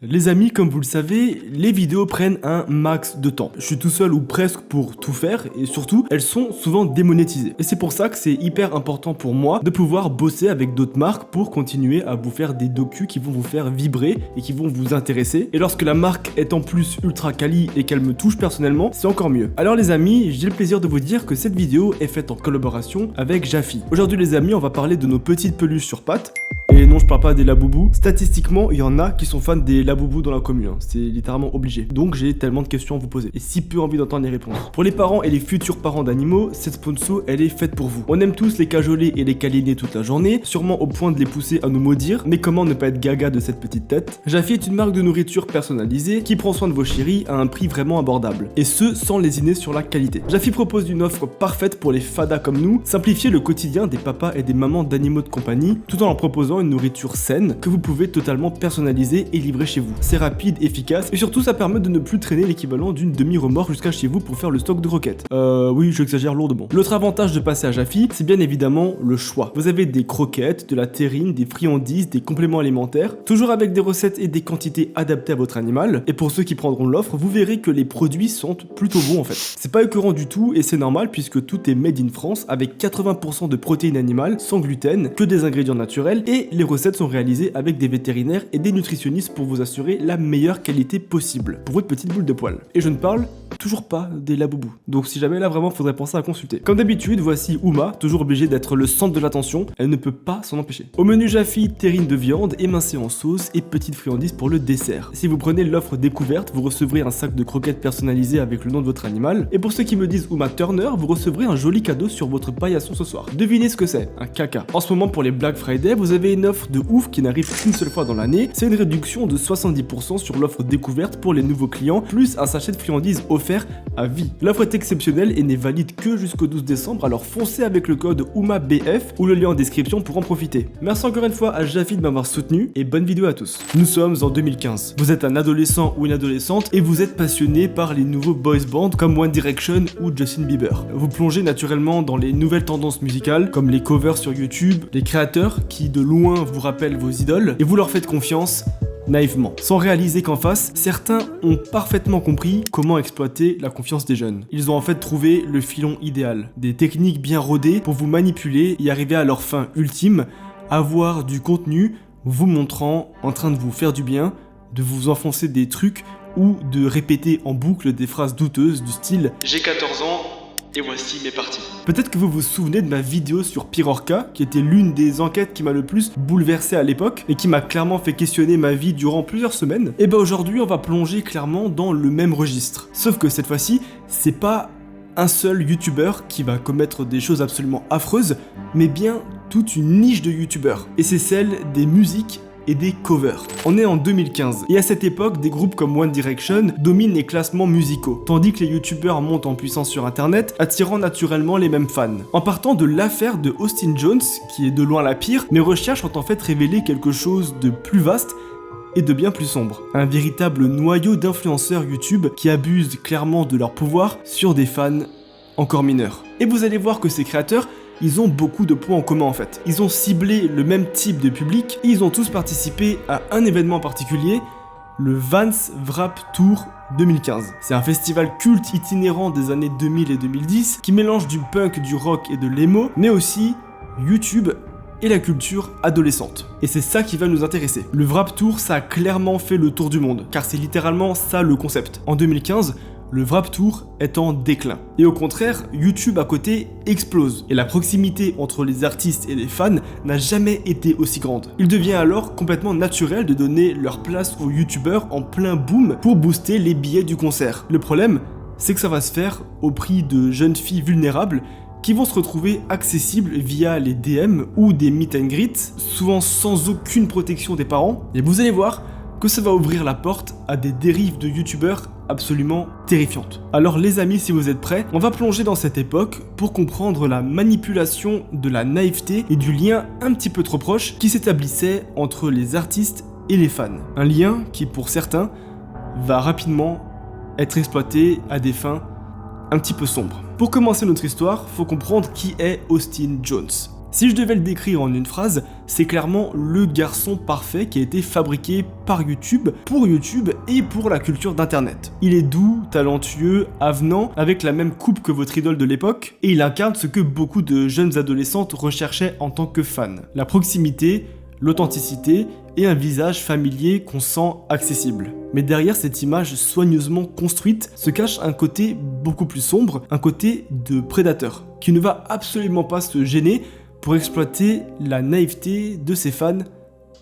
Les amis, comme vous le savez, les vidéos prennent un max de temps. Je suis tout seul ou presque pour tout faire et surtout, elles sont souvent démonétisées. Et c'est pour ça que c'est hyper important pour moi de pouvoir bosser avec d'autres marques pour continuer à vous faire des docus qui vont vous faire vibrer et qui vont vous intéresser. Et lorsque la marque est en plus ultra quali et qu'elle me touche personnellement, c'est encore mieux. Alors les amis, j'ai le plaisir de vous dire que cette vidéo est faite en collaboration avec Jafi. Aujourd'hui les amis, on va parler de nos petites peluches sur pattes. Et non, je parle pas des laboubous. Statistiquement, il y en a qui sont fans des laboubous dans la commune. C'est littéralement obligé. Donc j'ai tellement de questions à vous poser. Et si peu envie d'entendre les réponses. Pour les parents et les futurs parents d'animaux, cette sponsor, elle est faite pour vous. On aime tous les cajoler et les câliner toute la journée, sûrement au point de les pousser à nous maudire. Mais comment ne pas être gaga de cette petite tête? Jafi est une marque de nourriture personnalisée qui prend soin de vos chéris à un prix vraiment abordable. Et ce, sans lésiner sur la qualité. Jafi propose une offre parfaite pour les fadas comme nous, simplifier le quotidien des papas et des mamans d'animaux de compagnie, tout en leur proposant une nourriture saine que vous pouvez totalement personnaliser et livrer chez vous. C'est rapide, efficace et surtout ça permet de ne plus traîner l'équivalent d'une demi-remorque jusqu'à chez vous pour faire le stock de croquettes. Oui, j'exagère lourdement. L'autre avantage de passer à Jafi, c'est bien évidemment le choix. Vous avez des croquettes, de la terrine, des friandises, des compléments alimentaires, toujours avec des recettes et des quantités adaptées à votre animal. Et pour ceux qui prendront l'offre, vous verrez que les produits sont plutôt bons en fait. C'est pas écœurant du tout et c'est normal puisque tout est made in France avec 80% de protéines animales sans gluten, que des ingrédients naturels et les recettes sont réalisées avec des vétérinaires et des nutritionnistes pour vous assurer la meilleure qualité possible pour votre petite boule de poil. Et je ne parle toujours pas des laboubous. Donc si jamais là vraiment faudrait penser à consulter. Comme d'habitude, voici Uma, toujours obligée d'être le centre de l'attention, elle ne peut pas s'en empêcher. Au menu Jafi, terrine de viande émincée en sauce et petite friandise pour le dessert. Si vous prenez l'offre découverte, vous recevrez un sac de croquettes personnalisé avec le nom de votre animal. Et pour ceux qui me disent Uma Turner, vous recevrez un joli cadeau sur votre paillasson ce soir. Devinez ce que c'est, un caca. En ce moment pour les Black Friday, vous avez une offre de ouf qui n'arrive qu'une seule fois dans l'année. C'est une réduction de 70% sur l'offre découverte pour les nouveaux clients, plus un sachet de friandises offert à vie. L'offre est exceptionnelle et n'est valide que jusqu'au 12 décembre, alors foncez avec le code UMABF ou le lien en description pour en profiter. Merci encore une fois à Jafi de m'avoir soutenu et bonne vidéo à tous. Nous sommes en 2015. Vous êtes un adolescent ou une adolescente et vous êtes passionné par les nouveaux boys bands comme One Direction ou Justin Bieber. Vous plongez naturellement dans les nouvelles tendances musicales comme les covers sur YouTube, les créateurs qui de loin vous rappellent vos idoles et vous leur faites confiance naïvement, sans réaliser qu'en face, certains ont parfaitement compris comment exploiter la confiance des jeunes. Ils ont en fait trouvé le filon idéal, des techniques bien rodées pour vous manipuler et arriver à leur fin ultime, avoir du contenu vous montrant en train de vous faire du bien, de vous enfoncer des trucs ou de répéter en boucle des phrases douteuses du style « J'ai 14 ans ». Et voici mes parties. Peut-être que vous vous souvenez de ma vidéo sur Pirorca, qui était l'une des enquêtes qui m'a le plus bouleversé à l'époque et qui m'a clairement fait questionner ma vie durant plusieurs semaines. Et bah aujourd'hui, on va plonger clairement dans le même registre. Sauf que cette fois-ci, c'est pas un seul youtubeur qui va commettre des choses absolument affreuses, mais bien toute une niche de youtubeurs. Et c'est celle des musiques et des covers. On est en 2015 et à cette époque, des groupes comme One Direction dominent les classements musicaux, tandis que les youtubeurs montent en puissance sur internet, attirant naturellement les mêmes fans. En partant de l'affaire de Austin Jones, qui est de loin la pire, mes recherches ont en fait révélé quelque chose de plus vaste et de bien plus sombre. Un véritable noyau d'influenceurs YouTube qui abusent clairement de leur pouvoir sur des fans encore mineurs. Et vous allez voir que ces créateurs, ils ont beaucoup de points en commun en fait. Ils ont ciblé le même type de public et ils ont tous participé à un événement particulier, le Vans Wrap Tour 2015. C'est un festival culte itinérant des années 2000 et 2010 qui mélange du punk, du rock et de l'emo, mais aussi YouTube et la culture adolescente. Et c'est ça qui va nous intéresser. Le Wrap Tour, ça a clairement fait le tour du monde, car c'est littéralement ça le concept. En 2015, le Wrap Tour est en déclin. Et au contraire, YouTube à côté explose. Et la proximité entre les artistes et les fans n'a jamais été aussi grande. Il devient alors complètement naturel de donner leur place aux YouTubeurs en plein boom pour booster les billets du concert. Le problème, c'est que ça va se faire au prix de jeunes filles vulnérables qui vont se retrouver accessibles via les DM ou des meet and greet, souvent sans aucune protection des parents. Et vous allez voir que ça va ouvrir la porte à des dérives de youtubeurs absolument terrifiantes. Alors les amis, si vous êtes prêts, on va plonger dans cette époque pour comprendre la manipulation de la naïveté et du lien un petit peu trop proche qui s'établissait entre les artistes et les fans. Un lien qui, pour certains, va rapidement être exploité à des fins un petit peu sombres. Pour commencer notre histoire, faut comprendre qui est Austin Jones. Si je devais le décrire en une phrase, c'est clairement le garçon parfait qui a été fabriqué par YouTube, pour YouTube et pour la culture d'internet. Il est doux, talentueux, avenant, avec la même coupe que votre idole de l'époque, et il incarne ce que beaucoup de jeunes adolescentes recherchaient en tant que fans. La proximité, l'authenticité et un visage familier qu'on sent accessible. Mais derrière cette image soigneusement construite se cache un côté beaucoup plus sombre, un côté de prédateur, qui ne va absolument pas se gêner pour exploiter la naïveté de ses fans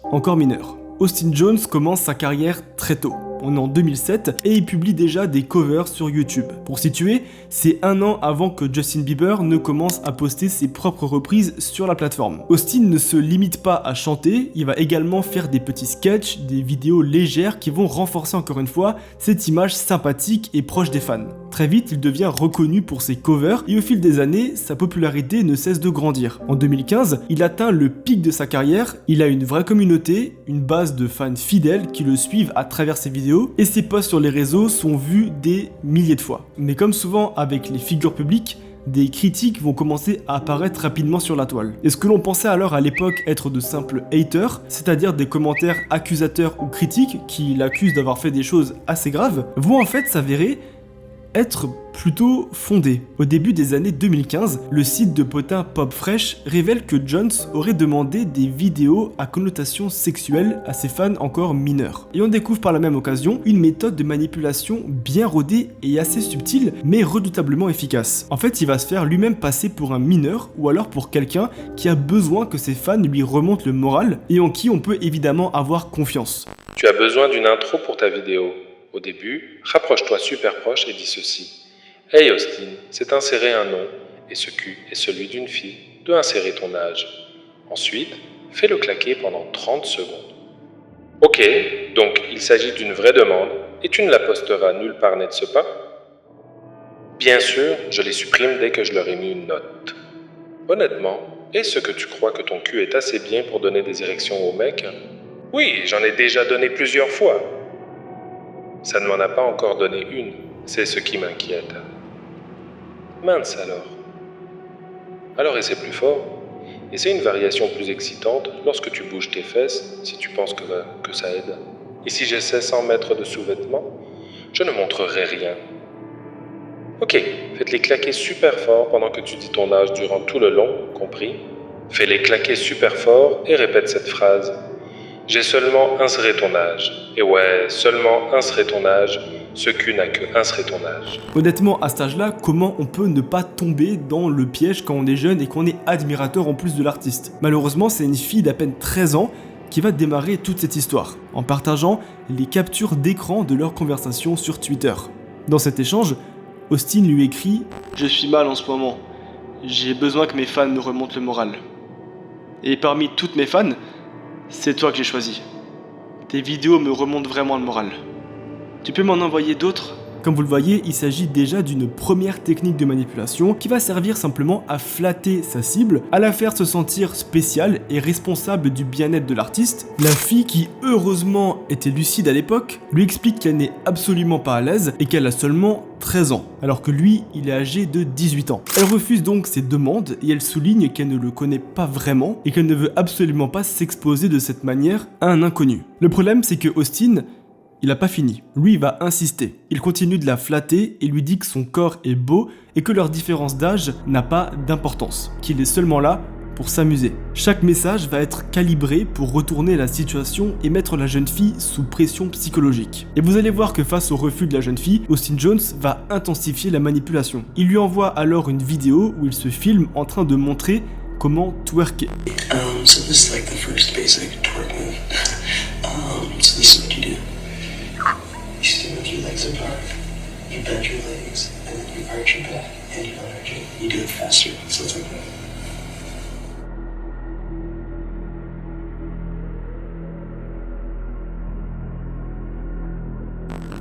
encore mineurs. Austin Jones commence sa carrière très tôt. On est en 2007 et il publie déjà des covers sur YouTube. Pour situer, c'est 1 an avant que Justin Bieber ne commence à poster ses propres reprises sur la plateforme. Austin ne se limite pas à chanter, il va également faire des petits sketchs, des vidéos légères qui vont renforcer encore une fois cette image sympathique et proche des fans. Très vite, il devient reconnu pour ses covers et au fil des années, sa popularité ne cesse de grandir. En 2015, il atteint le pic de sa carrière, il a une vraie communauté, une base de fans fidèles qui le suivent à travers ses vidéos et ses posts sur les réseaux sont vus des milliers de fois. Mais comme souvent avec les figures publiques, des critiques vont commencer à apparaître rapidement sur la toile. Et ce que l'on pensait alors à l'époque être de simples haters, c'est-à-dire des commentaires accusateurs ou critiques qui l'accusent d'avoir fait des choses assez graves, vont en fait s'avérer être plutôt fondé. Au début des années 2015, le site de potin Popfresh révèle que Jones aurait demandé des vidéos à connotation sexuelle à ses fans encore mineurs. Et on découvre par la même occasion une méthode de manipulation bien rodée et assez subtile, mais redoutablement efficace. En fait, il va se faire lui-même passer pour un mineur ou alors pour quelqu'un qui a besoin que ses fans lui remontent le moral et en qui on peut évidemment avoir confiance. Tu as besoin d'une intro pour ta vidéo. Au début, rapproche-toi super proche et dis ceci. Hey Austin, c'est insérer un nom, et ce cul est celui d'une fille, de insérer ton âge. Ensuite, fais-le claquer pendant 30 secondes. Ok, donc il s'agit d'une vraie demande, et tu ne la posteras nulle part, n'est-ce pas? Bien sûr, je les supprime dès que je leur ai mis une note. Honnêtement, est-ce que tu crois que ton cul est assez bien pour donner des érections aux mecs? Oui, j'en ai déjà donné plusieurs fois. Ça ne m'en a pas encore donné une, c'est ce qui m'inquiète. Mince alors. Alors essaie plus fort. Essaie une variation plus excitante lorsque tu bouges tes fesses, si tu penses que ça aide. Et si j'essaie sans mettre de sous-vêtements, je ne montrerai rien. Ok, faites-les claquer super fort pendant que tu dis ton âge durant tout le long, compris? Fais-les claquer super fort et répète cette phrase. J'ai seulement inséré ton âge. Et ouais, seulement inséré ton âge, ce cul n'a que inséré ton âge. Honnêtement, à cet âge-là, comment on peut ne pas tomber dans le piège quand on est jeune et qu'on est admirateur en plus de l'artiste? Malheureusement, c'est une fille d'à peine 13 ans qui va démarrer toute cette histoire, en partageant les captures d'écran de leur conversation sur Twitter. Dans cet échange, Austin lui écrit « Je suis mal en ce moment, j'ai besoin que mes fans me remontent le moral. Et parmi toutes mes fans, c'est toi que j'ai choisi. Tes vidéos me remontent vraiment le moral. Tu peux m'en envoyer d'autres ?» Comme vous le voyez, il s'agit déjà d'une première technique de manipulation qui va servir simplement à flatter sa cible, à la faire se sentir spéciale et responsable du bien-être de l'artiste. La fille, qui heureusement était lucide à l'époque, lui explique qu'elle n'est absolument pas à l'aise et qu'elle a seulement 13 ans, alors que lui, il est âgé de 18 ans. Elle refuse donc ses demandes et elle souligne qu'elle ne le connaît pas vraiment et qu'elle ne veut absolument pas s'exposer de cette manière à un inconnu. Le problème, c'est que Austin, il n'a pas fini. Lui, il va insister. Il continue de la flatter et lui dit que son corps est beau et que leur différence d'âge n'a pas d'importance, qu'il est seulement là pour s'amuser. Chaque message va être calibré pour retourner la situation et mettre la jeune fille sous pression psychologique. Et vous allez voir que face au refus de la jeune fille, Austin Jones va intensifier la manipulation. Il lui envoie alors une vidéo où il se filme en train de montrer comment twerker. So this is like the first basic twerk move. So this is what you do. You move your legs apart, you bend your legs, and then you arch your back, and you arch it. You do it faster, so it's like that.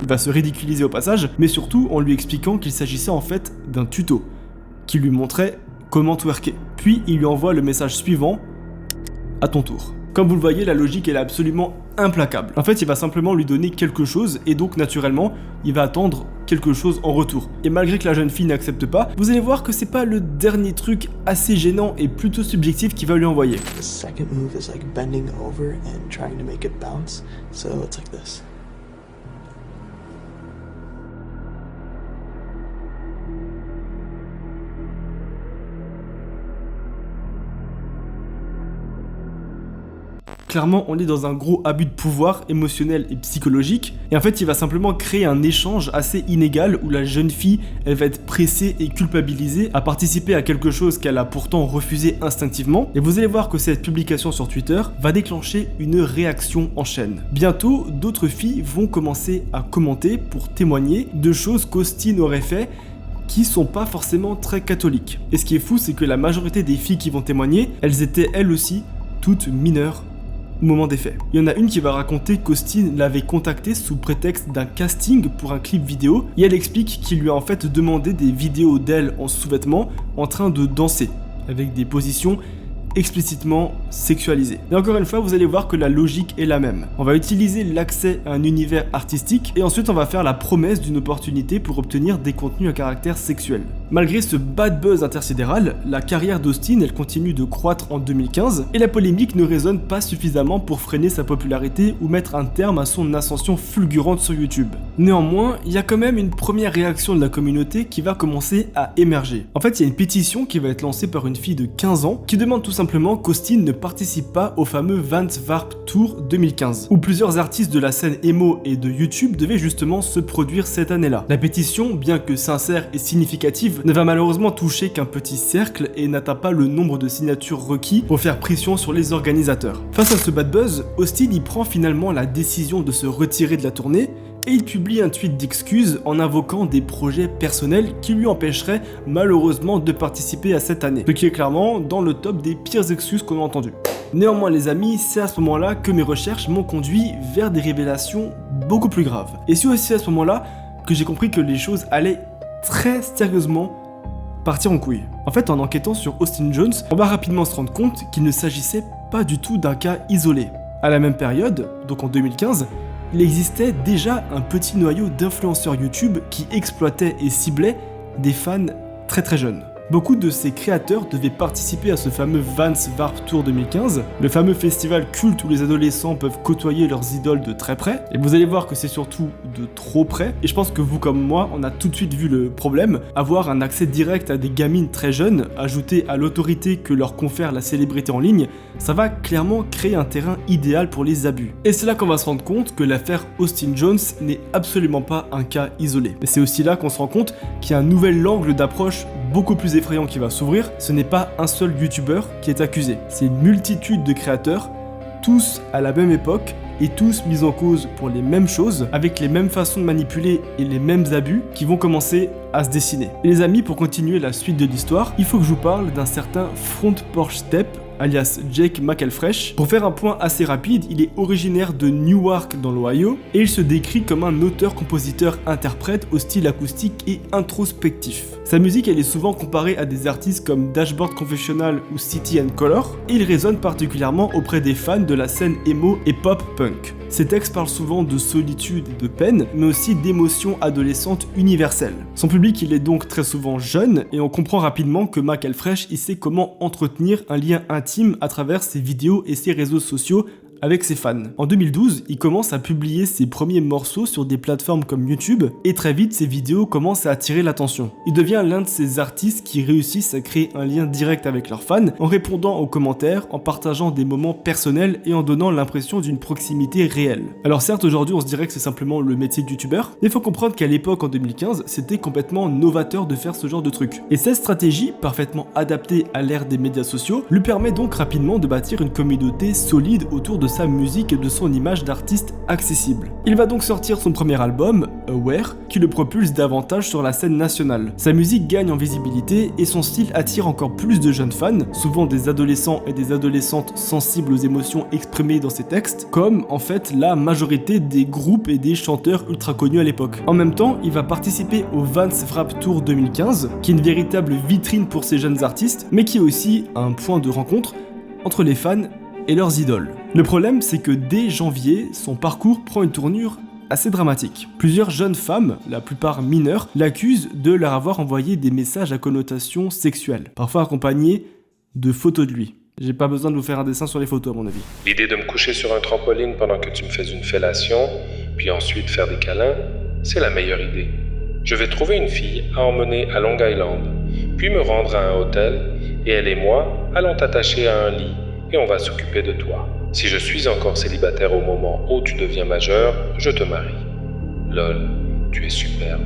Il va se ridiculiser au passage, mais surtout en lui expliquant qu'il s'agissait en fait d'un tuto, qui lui montrait comment twerker. Puis il lui envoie le message suivant, à ton tour. Comme vous le voyez, la logique elle est absolument implacable. En fait, il va simplement lui donner quelque chose et donc naturellement, il va attendre quelque chose en retour. Et malgré que la jeune fille n'accepte pas, vous allez voir que c'est pas le dernier truc assez gênant et plutôt subjectif qu'il va lui envoyer. The second move is like bending over and trying to make it bounce. So it's like this. Clairement, on est dans un gros abus de pouvoir émotionnel et psychologique. Et en fait, il va simplement créer un échange assez inégal où la jeune fille, elle va être pressée et culpabilisée à participer à quelque chose qu'elle a pourtant refusé instinctivement. Et vous allez voir que cette publication sur Twitter va déclencher une réaction en chaîne. Bientôt, d'autres filles vont commencer à commenter pour témoigner de choses qu'Austin aurait fait qui sont pas forcément très catholiques. Et ce qui est fou, c'est que la majorité des filles qui vont témoigner, elles étaient elles aussi toutes mineures au moment des faits. Il y en a une qui va raconter qu'Austin l'avait contactée sous prétexte d'un casting pour un clip vidéo et elle explique qu'il lui a en fait demandé des vidéos d'elle en sous-vêtements en train de danser avec des positions explicitement sexualisé. Et encore une fois, vous allez voir que la logique est la même. On va utiliser l'accès à un univers artistique et ensuite on va faire la promesse d'une opportunité pour obtenir des contenus à caractère sexuel. Malgré ce bad buzz intersidéral, la carrière d'Austin elle continue de croître en 2015 et la polémique ne résonne pas suffisamment pour freiner sa popularité ou mettre un terme à son ascension fulgurante sur YouTube. Néanmoins, il y a quand même une première réaction de la communauté qui va commencer à émerger. En fait, il y a une pétition qui va être lancée par une fille de 15 ans qui demande tout simplement qu'Austin ne participe pas au fameux Vans Warped Tour 2015, où plusieurs artistes de la scène emo et de YouTube devaient justement se produire cette année-là. La pétition, bien que sincère et significative, ne va malheureusement toucher qu'un petit cercle et n'atteint pas le nombre de signatures requis pour faire pression sur les organisateurs. Face à ce bad buzz, Austin y prend finalement la décision de se retirer de la tournée et il publie un tweet d'excuses en invoquant des projets personnels qui lui empêcheraient malheureusement de participer à cette année, ce qui est clairement dans le top des pires excuses qu'on a entendues. Néanmoins les amis, c'est à ce moment-là que mes recherches m'ont conduit vers des révélations beaucoup plus graves. Et c'est aussi à ce moment-là que j'ai compris que les choses allaient très sérieusement partir en couille. En fait, en enquêtant sur Austin Jones, on va rapidement se rendre compte qu'il ne s'agissait pas du tout d'un cas isolé. À la même période, donc en 2015, il existait déjà un petit noyau d'influenceurs YouTube qui exploitaient et ciblaient des fans très très jeunes. Beaucoup de ces créateurs devaient participer à ce fameux Vans Warped Tour 2015, le fameux festival culte où les adolescents peuvent côtoyer leurs idoles de très près, et vous allez voir que c'est surtout de trop près, et je pense que vous comme moi, on a tout de suite vu le problème, avoir un accès direct à des gamines très jeunes, ajouté à l'autorité que leur confère la célébrité en ligne, ça va clairement créer un terrain idéal pour les abus. Et c'est là qu'on va se rendre compte que l'affaire Austin Jones n'est absolument pas un cas isolé. Mais c'est aussi là qu'on se rend compte qu'il y a un nouvel angle d'approche beaucoup plus effrayant qui va s'ouvrir. Ce n'est pas un seul youtubeur qui est accusé, c'est une multitude de créateurs, tous à la même époque et tous mis en cause pour les mêmes choses, avec les mêmes façons de manipuler et les mêmes abus qui vont commencer à se dessiner. Et les amis, pour continuer la suite de l'histoire, il faut que je vous parle d'un certain Front Porch Step, alias Jake McElfresh. Pour faire un point assez rapide, il est originaire de Newark dans l'Ohio et il se décrit comme un auteur-compositeur-interprète au style acoustique et introspectif. Sa musique elle est souvent comparée à des artistes comme Dashboard Confessional ou City and Color et il résonne particulièrement auprès des fans de la scène emo et pop-punk. Ses textes parlent souvent de solitude et de peine, mais aussi d'émotions adolescentes universelles. Son public il est donc très souvent jeune et on comprend rapidement que McElfresh il sait comment entretenir un lien intime à travers ses vidéos et ses réseaux sociaux avec ses fans. En 2012, il commence à publier ses premiers morceaux sur des plateformes comme YouTube et très vite ses vidéos commencent à attirer l'attention. Il devient l'un de ces artistes qui réussissent à créer un lien direct avec leurs fans en répondant aux commentaires, en partageant des moments personnels et en donnant l'impression d'une proximité réelle. Alors certes aujourd'hui on se dirait que c'est simplement le métier de youtubeur, mais il faut comprendre qu'à l'époque en 2015 c'était complètement novateur de faire ce genre de truc. Et cette stratégie, parfaitement adaptée à l'ère des médias sociaux, lui permet donc rapidement de bâtir une communauté solide autour de sa musique et de son image d'artiste accessible. Il va donc sortir son premier album, Aware, qui le propulse davantage sur la scène nationale. Sa musique gagne en visibilité et son style attire encore plus de jeunes fans, souvent des adolescents et des adolescentes sensibles aux émotions exprimées dans ses textes, comme en fait la majorité des groupes et des chanteurs ultra connus à l'époque. En même temps, il va participer au Vans Warped Tour 2015, qui est une véritable vitrine pour ces jeunes artistes, mais qui est aussi un point de rencontre entre les fans et leurs idoles. Le problème, c'est que dès janvier, son parcours prend une tournure assez dramatique. Plusieurs jeunes femmes, la plupart mineures, l'accusent de leur avoir envoyé des messages à connotation sexuelle, parfois accompagnés de photos de lui. J'ai pas besoin de vous faire un dessin sur les photos à mon avis. L'idée de me coucher sur un trampoline pendant que tu me fais une fellation, puis ensuite faire des câlins, c'est la meilleure idée. Je vais trouver une fille à emmener à Long Island, puis me rendre à un hôtel, et elle et moi allons t'attacher à un lit, et on va s'occuper de toi. Si je suis encore célibataire au moment où tu deviens majeur, je te marie. Lol, tu es superbe.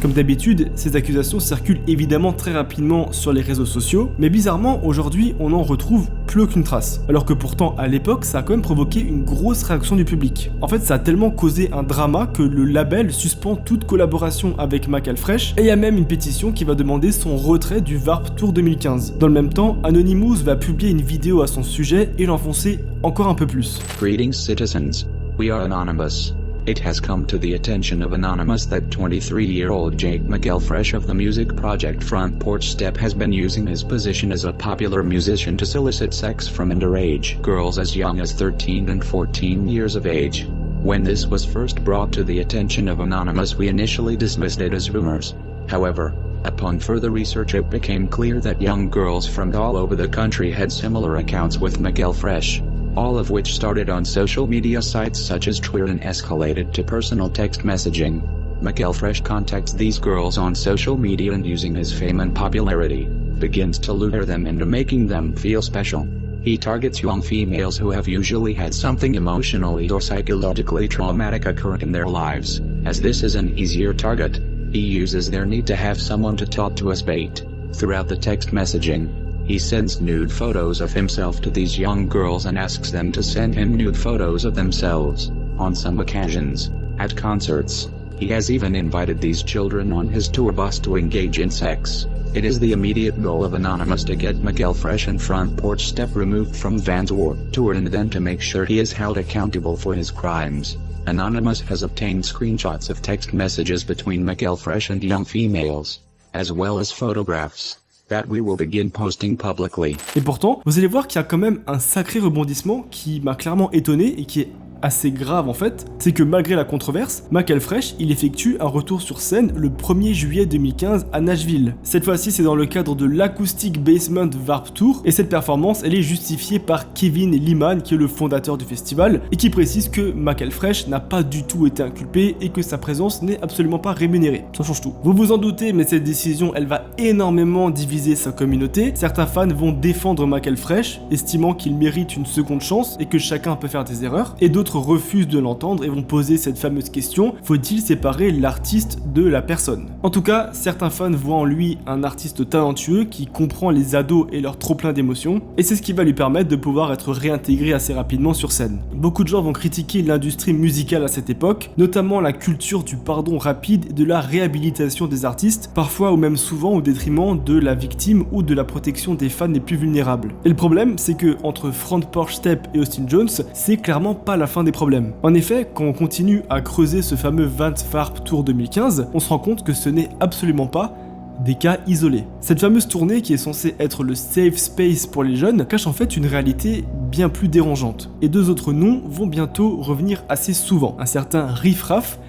Comme d'habitude, ces accusations circulent évidemment très rapidement sur les réseaux sociaux, mais bizarrement, aujourd'hui, on n'en retrouve plus aucune trace. Alors que pourtant, à l'époque, ça a quand même provoqué une grosse réaction du public. En fait, ça a tellement causé un drama que le label suspend toute collaboration avec Macal Fresh, et il y a même une pétition qui va demander son retrait du Warped Tour 2015. Dans le même temps, Anonymous va publier une vidéo à son sujet et l'enfoncer encore un peu plus. Greetings citizens, we are Anonymous. It has come to the attention of Anonymous that 23-year-old Jake McElfresh of the music project Front Porch Step has been using his position as a popular musician to solicit sex from underage girls as young as 13 and 14 years of age. When this was first brought to the attention of Anonymous, we initially dismissed it as rumors. However, upon further research it became clear that young girls from all over the country had similar accounts with McElfresh, all of which started on social media sites such as Twitter and escalated to personal text messaging. McElfresh contacts these girls on social media and using his fame and popularity, begins to lure them into making them feel special. He targets young females who have usually had something emotionally or psychologically traumatic occur in their lives, as this is an easier target. He uses their need to have someone to talk to as bait. Throughout the text messaging, he sends nude photos of himself to these young girls and asks them to send him nude photos of themselves. On some occasions, at concerts, he has even invited these children on his tour bus to engage in sex. It is the immediate goal of Anonymous to get McElfresh and Front Porch Step removed from Van's Warped Tour and then to make sure he is held accountable for his crimes. Anonymous has obtained screenshots of text messages between McElfresh and young females, as well as photographs that we will begin posting publicly. Et pourtant, vous allez voir qu'il y a quand même un sacré rebondissement qui m'a clairement étonné et qui est assez grave en fait, c'est que malgré la controverse, McElfresh, il effectue un retour sur scène le 1er juillet 2015 à Nashville. Cette fois-ci, c'est dans le cadre de l'Acoustic Basement Warped Tour, et cette performance, elle est justifiée par Kevin Leeman, qui est le fondateur du festival, et qui précise que McElfresh n'a pas du tout été inculpé et que sa présence n'est absolument pas rémunérée. Ça change tout. Vous vous en doutez, mais cette décision, elle va énormément diviser sa communauté. Certains fans vont défendre McElfresh, estimant qu'il mérite une seconde chance et que chacun peut faire des erreurs, et d'autres refusent de l'entendre et vont poser cette fameuse question: faut-il séparer l'artiste de la personne? En tout cas, certains fans voient en lui un artiste talentueux qui comprend les ados et leur trop-plein d'émotions, et c'est ce qui va lui permettre de pouvoir être réintégré assez rapidement sur scène. Beaucoup de gens vont critiquer l'industrie musicale à cette époque, notamment la culture du pardon rapide et de la réhabilitation des artistes, parfois ou même souvent au détriment de la victime ou de la protection des fans les plus vulnérables. Et le problème, c'est que entre Front Porch Step et Austin Jones, c'est clairement pas la fin des problèmes. En effet, quand on continue à creuser ce fameux Vans Warped Tour 2015, on se rend compte que ce n'est absolument pas des cas isolés. Cette fameuse tournée, qui est censée être le safe space pour les jeunes, cache en fait une réalité bien plus dérangeante. Et deux autres noms vont bientôt revenir assez souvent, un certain Riff Raff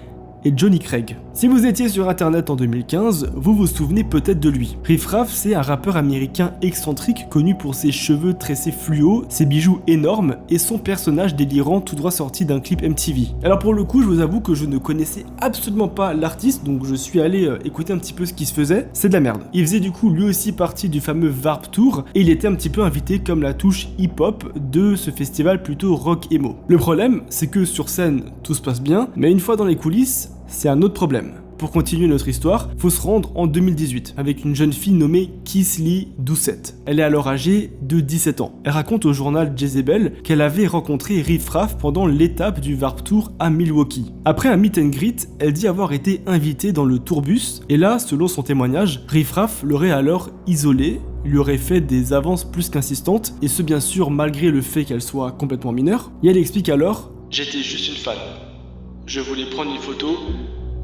et Johnny Craig. Si vous étiez sur internet en 2015, vous vous souvenez peut-être de lui. Riff Raff, c'est un rappeur américain excentrique connu pour ses cheveux tressés fluo, ses bijoux énormes et son personnage délirant tout droit sorti d'un clip MTV. Alors pour le coup, je vous avoue que je ne connaissais absolument pas l'artiste, donc je suis allé écouter un petit peu ce qui se faisait. C'est de la merde. Il faisait du coup lui aussi partie du fameux Warped Tour et il était un petit peu invité comme la touche hip-hop de ce festival plutôt rock emo. Le problème, c'est que sur scène, tout se passe bien, mais une fois dans les coulisses, c'est un autre problème. Pour continuer notre histoire, faut se rendre en 2018 avec une jeune fille nommée Kisly Doucette. Elle est alors âgée de 17 ans. Elle raconte au journal Jezebel qu'elle avait rencontré Riff Raff pendant l'étape du Warped Tour à Milwaukee. Après un meet and greet, elle dit avoir été invitée dans le tourbus et là, selon son témoignage, Riff Raff l'aurait alors isolée, lui aurait fait des avances plus qu'insistantes, et ce bien sûr malgré le fait qu'elle soit complètement mineure. Et elle explique alors: j'étais juste une fan. Je voulais prendre une photo,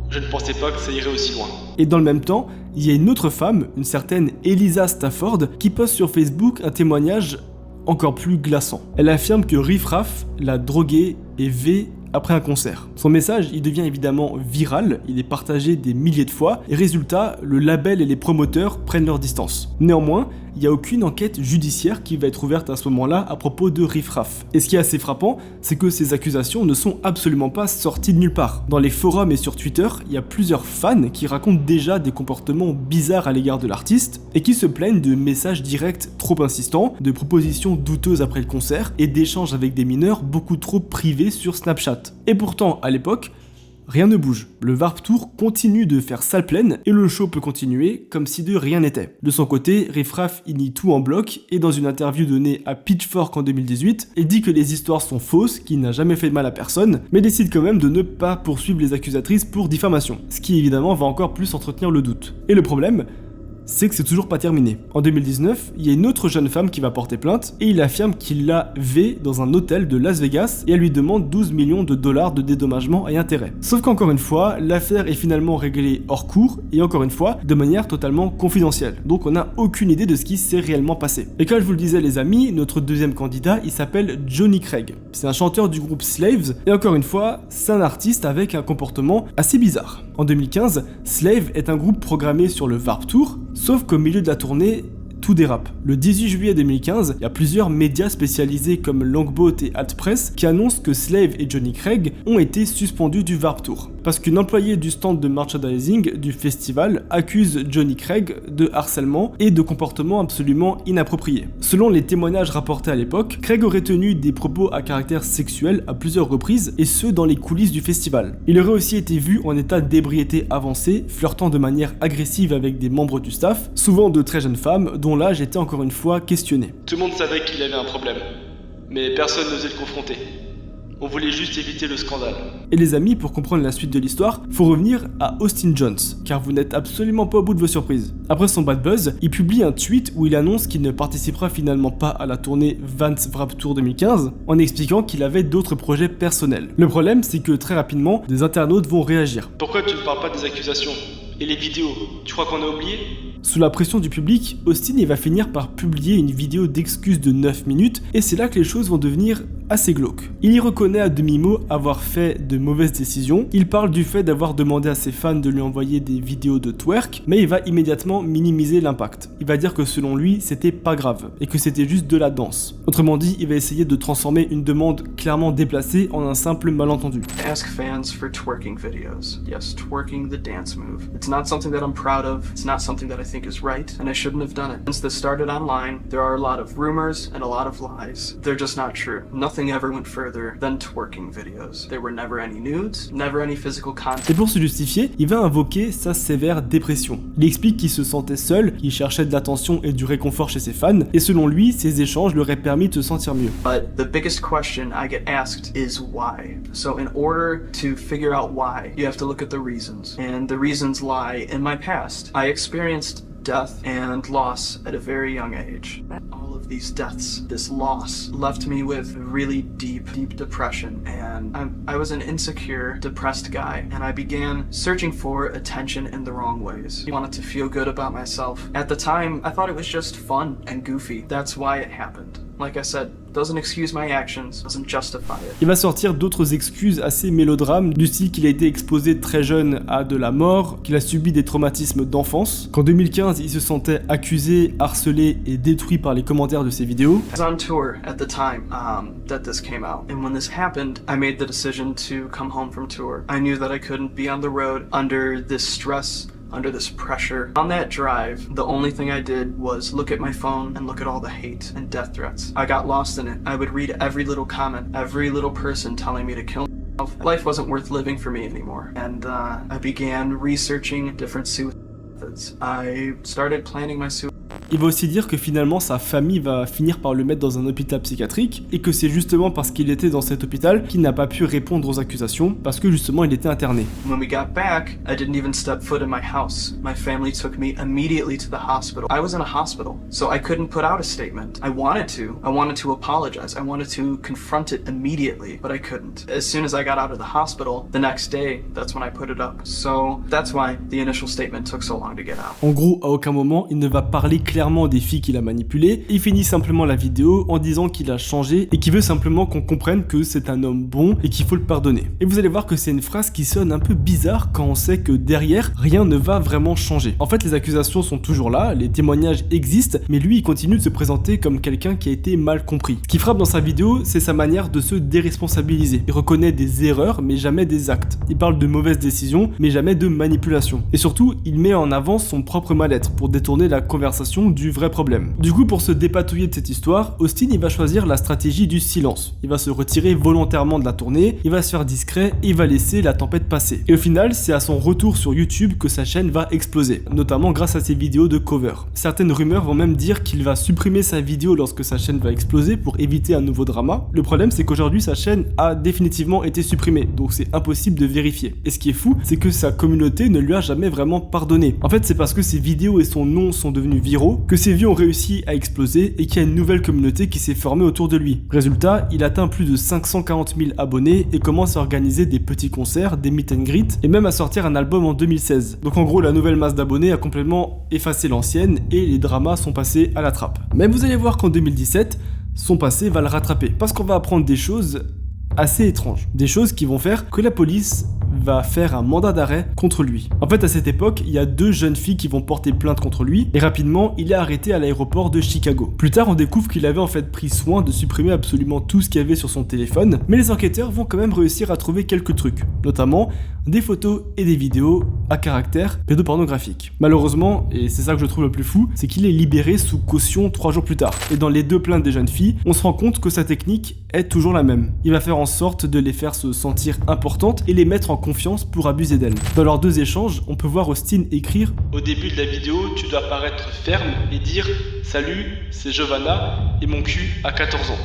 je ne pensais pas que ça irait aussi loin. Et dans le même temps, il y a une autre femme, une certaine Elisa Stafford, qui poste sur Facebook un témoignage encore plus glaçant. Elle affirme que Riff Raff l'a drogué et V après un concert. Son message, il devient évidemment viral, il est partagé des milliers de fois, et résultat, le label et les promoteurs prennent leur distance. Néanmoins, il n'y a aucune enquête judiciaire qui va être ouverte à ce moment-là à propos de Riff Raff. Et ce qui est assez frappant, c'est que ces accusations ne sont absolument pas sorties de nulle part. Dans les forums et sur Twitter, il y a plusieurs fans qui racontent déjà des comportements bizarres à l'égard de l'artiste, et qui se plaignent de messages directs trop insistants, de propositions douteuses après le concert, et d'échanges avec des mineurs beaucoup trop privés sur Snapchat. Et pourtant, à l'époque, rien ne bouge. Le Warped Tour continue de faire salle pleine et le show peut continuer comme si de rien n'était. De son côté, Riff Raff il nie tout en bloc et dans une interview donnée à Pitchfork en 2018, il dit que les histoires sont fausses, qu'il n'a jamais fait de mal à personne, mais décide quand même de ne pas poursuivre les accusatrices pour diffamation. Ce qui évidemment va encore plus entretenir le doute. Et le problème, c'est que c'est toujours pas terminé. En 2019, il y a une autre jeune femme qui va porter plainte et il affirme qu'il l'a V dans un hôtel de Las Vegas et elle lui demande 12 millions de dollars de dédommagement et intérêts. Sauf qu'encore une fois, l'affaire est finalement réglée hors cours et encore une fois, de manière totalement confidentielle. Donc on n'a aucune idée de ce qui s'est réellement passé. Et comme je vous le disais les amis, notre deuxième candidat, il s'appelle Johnny Craig. C'est un chanteur du groupe Slaves et encore une fois, c'est un artiste avec un comportement assez bizarre. En 2015, Slave est un groupe programmé sur le Warped Tour, sauf qu'au milieu de la tournée, tout dérape. Le 18 juillet 2015, il y a plusieurs médias spécialisés comme Longboat et Altpress qui annoncent que Slave et Johnny Craig ont été suspendus du Warped Tour. Parce qu'une employée du stand de merchandising du festival accuse Johnny Craig de harcèlement et de comportements absolument inappropriés. Selon les témoignages rapportés à l'époque, Craig aurait tenu des propos à caractère sexuel à plusieurs reprises et ce dans les coulisses du festival. Il aurait aussi été vu en état d'ébriété avancée, flirtant de manière agressive avec des membres du staff, souvent de très jeunes femmes dont l'âge était encore une fois questionné. Tout le monde savait qu'il avait un problème, mais personne n'osait le confronter. On voulait juste éviter le scandale. Et les amis, pour comprendre la suite de l'histoire, faut revenir à Austin Jones, car vous n'êtes absolument pas au bout de vos surprises. Après son bad buzz, il publie un tweet où il annonce qu'il ne participera finalement pas à la tournée Vans Warped Tour 2015, en expliquant qu'il avait d'autres projets personnels. Le problème, c'est que très rapidement, des internautes vont réagir. Pourquoi tu ne parles pas des accusations? Et les vidéos, tu crois qu'on a oublié? Sous la pression du public, Austin il va finir par publier une vidéo d'excuses de 9 minutes et c'est là que les choses vont devenir assez glauques. Il y reconnaît à demi-mot avoir fait de mauvaises décisions, il parle du fait d'avoir demandé à ses fans de lui envoyer des vidéos de twerk, mais il va immédiatement minimiser l'impact. Il va dire que selon lui, c'était pas grave et que c'était juste de la danse. Autrement dit, il va essayer de transformer une demande clairement déplacée en un simple malentendu. Ask fans for twerking videos. Yes, twerking the dance move. It's not something that I'm proud of. It's not something that I think is right, and I shouldn't have done it. Since this started online, there are a lot of rumors and a lot of lies. They're just not true. Nothing ever went further than twerking videos. There were never any nudes, never any physical contact. Et pour se justifier, il va invoquer sa sévère dépression. Il explique qu'il se sentait seul, qu'il cherchait de l'attention et du réconfort chez ses fans, et selon lui, ces échanges lui auraient permis de se sentir mieux. But the biggest question I get asked is why. So in order to figure out why, you have to look at the reasons. And the reasons lie in my past. I experienced death and loss at a very young age. All of these deaths, this loss, left me with really deep depression, and I was an insecure, depressed guy, and I began searching for attention in the wrong ways. I wanted to feel good about myself. At the time, I thought it was just fun and goofy. That's why it happened. Like I said, doesn't excuse my actions, doesn't justify it. Il va sortir d'autres excuses assez mélodrames, du style qu'il a été exposé très jeune à de la mort, qu'il a subi des traumatismes d'enfance, qu'en 2015 il se sentait accusé, harcelé et détruit par les commentaires de ses vidéos. I was on tour at the time that this came out, and when this happened, I made the decision to come home from tour. I knew that I couldn't be on the road under this stress, under this pressure. On that drive, the only thing I did was look at my phone and look at all the hate and death threats. I got lost in it. I would read every little comment, every little person telling me to kill myself. Life wasn't worth living for me anymore. And I began researching different suicide methods. I started planning my suicide. Il va aussi dire que finalement sa famille va finir par le mettre dans un hôpital psychiatrique et que c'est justement parce qu'il était dans cet hôpital qu'il n'a pas pu répondre aux accusations parce que justement il était interné. When we got back, I didn't even step foot in my house. My family took me immediately to the hospital. I was in a hospital, so I couldn't put out a statement. I wanted to apologize. I wanted to confront it immediately, but I couldn't. As soon as I got out of the hospital, the next day, that's when I put it up. So that's why the initial statement took so long to get out. En gros, à aucun moment il ne va parler clairement clairement des filles qu'il a manipulées. Il finit simplement la vidéo en disant qu'il a changé et qu'il veut simplement qu'on comprenne que c'est un homme bon et qu'il faut le pardonner. Et vous allez voir que c'est une phrase qui sonne un peu bizarre quand on sait que derrière, rien ne va vraiment changer. En fait, les accusations sont toujours là, les témoignages existent, mais lui, il continue de se présenter comme quelqu'un qui a été mal compris. Ce qui frappe dans sa vidéo, c'est sa manière de se déresponsabiliser. Il reconnaît des erreurs, mais jamais des actes. Il parle de mauvaises décisions, mais jamais de manipulation. Et surtout, il met en avant son propre mal-être pour détourner la conversation du vrai problème. Du coup, pour se dépatouiller de cette histoire, Austin, il va choisir la stratégie du silence. Il va se retirer volontairement de la tournée, il va se faire discret et il va laisser la tempête passer. Et au final, c'est à son retour sur YouTube que sa chaîne va exploser, notamment grâce à ses vidéos de cover. Certaines rumeurs vont même dire qu'il va supprimer sa vidéo lorsque sa chaîne va exploser pour éviter un nouveau drama. Le problème, c'est qu'aujourd'hui, sa chaîne a définitivement été supprimée, donc c'est impossible de vérifier. Et ce qui est fou, c'est que sa communauté ne lui a jamais vraiment pardonné. En fait, c'est parce que ses vidéos et son nom sont devenus viraux que ses vues ont réussi à exploser et qu'il y a une nouvelle communauté qui s'est formée autour de lui. Résultat, il atteint plus de 540 000 abonnés et commence à organiser des petits concerts, des meet and greet et même à sortir un album en 2016. Donc en gros, la nouvelle masse d'abonnés a complètement effacé l'ancienne et les dramas sont passés à la trappe. Mais vous allez voir qu'en 2017, son passé va le rattraper parce qu'on va apprendre des choses assez étranges. Des choses qui vont faire que la police va faire un mandat d'arrêt contre lui. En fait, à cette époque, il y a 2 jeunes filles qui vont porter plainte contre lui et rapidement, il est arrêté à l'aéroport de Chicago. Plus tard, on découvre qu'il avait en fait pris soin de supprimer absolument tout ce qu'il y avait sur son téléphone, mais les enquêteurs vont quand même réussir à trouver quelques trucs, notamment des photos et des vidéos à caractère pédopornographique. Malheureusement, et c'est ça que je trouve le plus fou, c'est qu'il est libéré sous caution 3 jours plus tard. Et dans les 2 plaintes des jeunes filles, on se rend compte que sa technique est toujours la même. Il va faire en sorte de les faire se sentir importantes et les mettre en confiance pour abuser d'elles. Dans leurs 2 échanges, on peut voir Austin écrire « Au début de la vidéo, tu dois paraître ferme et dire « Salut, c'est Giovanna et mon cul a 14 ans ».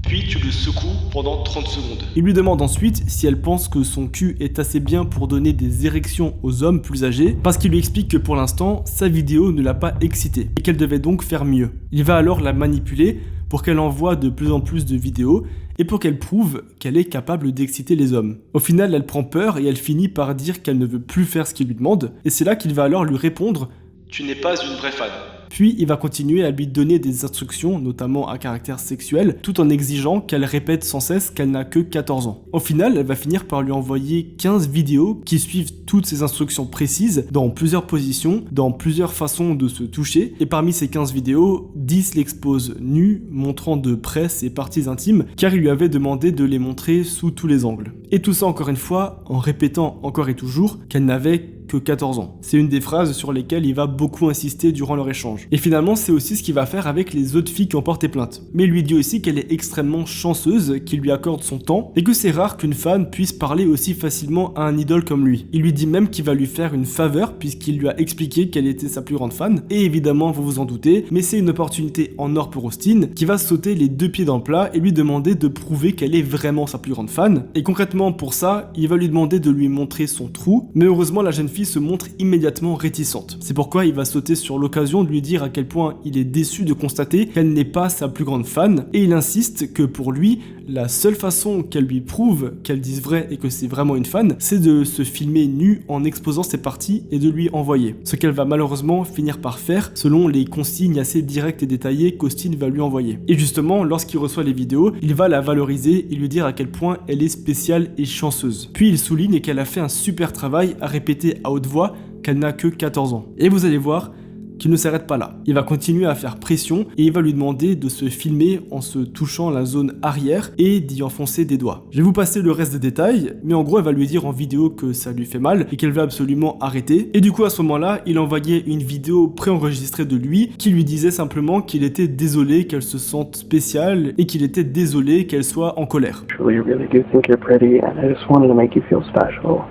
Puis tu le secoues pendant 30 secondes. Il lui demande ensuite si elle pense que son cul est assez bien pour donner des érections aux hommes plus âgés, parce qu'il lui explique que pour l'instant, sa vidéo ne l'a pas excitée et qu'elle devait donc faire mieux. Il va alors la manipuler pour qu'elle envoie de plus en plus de vidéos et pour qu'elle prouve qu'elle est capable d'exciter les hommes. Au final, elle prend peur et elle finit par dire qu'elle ne veut plus faire ce qu'il lui demande, et c'est là qu'il va alors lui répondre « Tu n'es pas une vraie fan ». Puis il va continuer à lui donner des instructions, notamment à caractère sexuel, tout en exigeant qu'elle répète sans cesse qu'elle n'a que 14 ans. Au final, elle va finir par lui envoyer 15 vidéos qui suivent toutes ces instructions précises, dans plusieurs positions, dans plusieurs façons de se toucher, et parmi ces 15 vidéos, 10 l'exposent nue, montrant de près ses parties intimes, car il lui avait demandé de les montrer sous tous les angles. Et tout ça encore une fois, en répétant encore et toujours qu'elle n'avait que 14 ans. C'est une des phrases sur lesquelles il va beaucoup insister durant leur échange. Et finalement, c'est aussi ce qu'il va faire avec les autres filles qui ont porté plainte. Mais il lui dit aussi qu'elle est extrêmement chanceuse, qu'il lui accorde son temps, et que c'est rare qu'une fan puisse parler aussi facilement à un idole comme lui. Il lui dit même qu'il va lui faire une faveur, puisqu'il lui a expliqué qu'elle était sa plus grande fan, et évidemment, vous vous en doutez, mais c'est une opportunité en or pour Austin, qui va sauter les 2 pieds dans le plat et lui demander de prouver qu'elle est vraiment sa plus grande fan. Et concrètement, pour ça, il va lui demander de lui montrer son trou, mais heureusement, la jeune fille se montre immédiatement réticente. C'est pourquoi il va sauter sur l'occasion de lui dire à quel point il est déçu de constater qu'elle n'est pas sa plus grande fan, et il insiste que pour lui, la seule façon qu'elle lui prouve qu'elle dise vrai et que c'est vraiment une fan, c'est de se filmer nue en exposant ses parties et de lui envoyer. Ce qu'elle va malheureusement finir par faire selon les consignes assez directes et détaillées qu'Austin va lui envoyer. Et justement, lorsqu'il reçoit les vidéos, il va la valoriser et lui dire à quel point elle est spéciale et chanceuse. Puis il souligne qu'elle a fait un super travail à répéter à haute voix qu'elle n'a que 14 ans. Et vous allez voir qu'il ne s'arrête pas là. Il va continuer à faire pression et il va lui demander de se filmer en se touchant la zone arrière et d'y enfoncer des doigts. Je vais vous passer le reste des détails, mais en gros elle va lui dire en vidéo que ça lui fait mal et qu'elle veut absolument arrêter. Et du coup à ce moment-là, il envoyait une vidéo préenregistrée de lui qui lui disait simplement qu'il était désolé qu'elle se sente spéciale et qu'il était désolé qu'elle soit en colère. I really do think you're pretty, and I just wanted to make you feel special.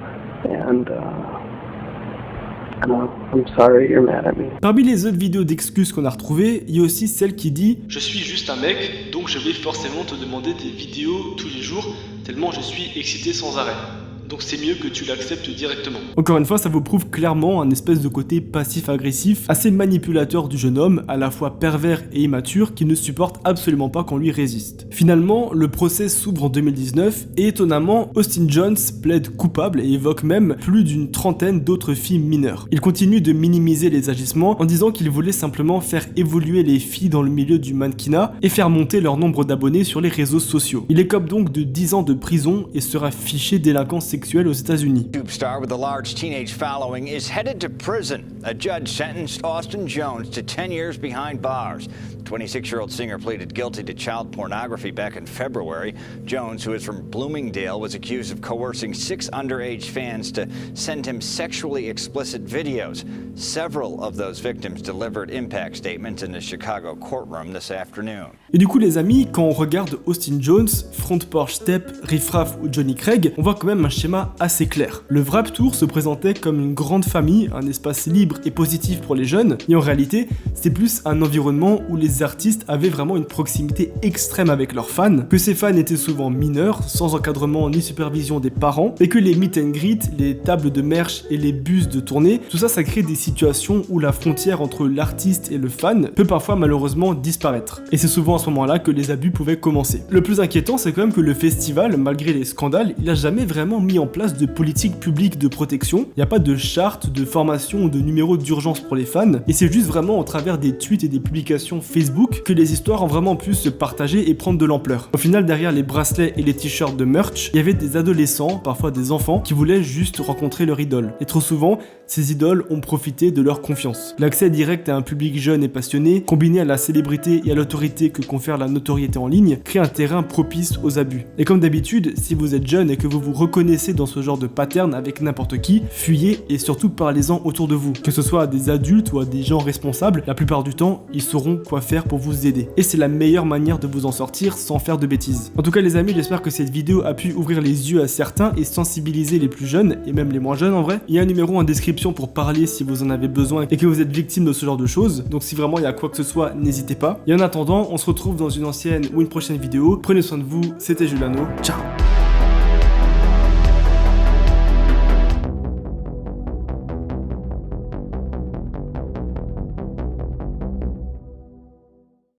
And I'm sorry you're mad at me. Parmi les autres vidéos d'excuses qu'on a retrouvées, il y a aussi celle qui dit « Je suis juste un mec, donc je vais forcément te demander des vidéos tous les jours, tellement je suis excité sans arrêt. » donc c'est mieux que tu l'acceptes directement. Encore une fois, ça vous prouve clairement un espèce de côté passif-agressif, assez manipulateur du jeune homme, à la fois pervers et immature, qui ne supporte absolument pas qu'on lui résiste. Finalement, le procès s'ouvre en 2019 et étonnamment, Austin Jones plaide coupable et évoque même plus d'une trentaine d'autres filles mineures. Il continue de minimiser les agissements en disant qu'il voulait simplement faire évoluer les filles dans le milieu du mannequinat et faire monter leur nombre d'abonnés sur les réseaux sociaux. Il écope donc de 10 ans de prison et sera fiché délinquant sexuel aux États-Unis. Star with a large teenage following is headed to prison. A judge sentenced Austin Jones to 10 years behind bars. The 26-year-old singer pleaded guilty to child pornography back in February. Jones, who is from Bloomingdale, was accused of coercing 6 underage fans to send him sexually explicit videos. Several of those victims delivered impact statements in the Chicago courtroom this afternoon. Et du coup les amis, quand on regarde Austin Jones, Front Porch Step, Riff Raff ou Johnny Craig, on voit quand même un schéma assez clair. Le Wrap Tour se présentait comme une grande famille, un espace libre et positif pour les jeunes, et en réalité, c'est plus un environnement où les artistes avaient vraiment une proximité extrême avec leurs fans, que ces fans étaient souvent mineurs, sans encadrement ni supervision des parents, et que les meet and greet, les tables de merch et les bus de tournée, tout ça, ça crée des situations où la frontière entre l'artiste et le fan peut parfois malheureusement disparaître. Et c'est souvent à ce moment-là que les abus pouvaient commencer. Le plus inquiétant, c'est quand même que le festival, malgré les scandales, il a jamais vraiment mis en place de politique publique de protection. Il n'y a pas de charte, de formation ou de numéro d'urgence pour les fans, et c'est juste vraiment au travers des tweets et des publications Facebook que les histoires ont vraiment pu se partager et prendre de l'ampleur. Au final, derrière les bracelets et les t-shirts de merch, il y avait des adolescents, parfois des enfants, qui voulaient juste rencontrer leur idole. Et trop souvent, ces idoles ont profité de leur confiance. L'accès direct à un public jeune et passionné, combiné à la célébrité et à l'autorité que confère la notoriété en ligne, crée un terrain propice aux abus. Et comme d'habitude, si vous êtes jeune et que vous vous reconnaissez dans ce genre de pattern avec n'importe qui, fuyez et surtout parlez-en autour de vous. Que ce soit à des adultes ou à des gens responsables, la plupart du temps, ils sauront quoi faire pour vous aider. Et c'est la meilleure manière de vous en sortir sans faire de bêtises. En tout cas les amis, j'espère que cette vidéo a pu ouvrir les yeux à certains et sensibiliser les plus jeunes, et même les moins jeunes en vrai. Il y a un numéro en description pour parler si vous en avez besoin et que vous êtes victime de ce genre de choses, donc si vraiment il y a quoi que ce soit, n'hésitez pas. Et en attendant, on se retrouve dans une ancienne ou une prochaine vidéo. Prenez soin de vous, c'était Juliano, ciao.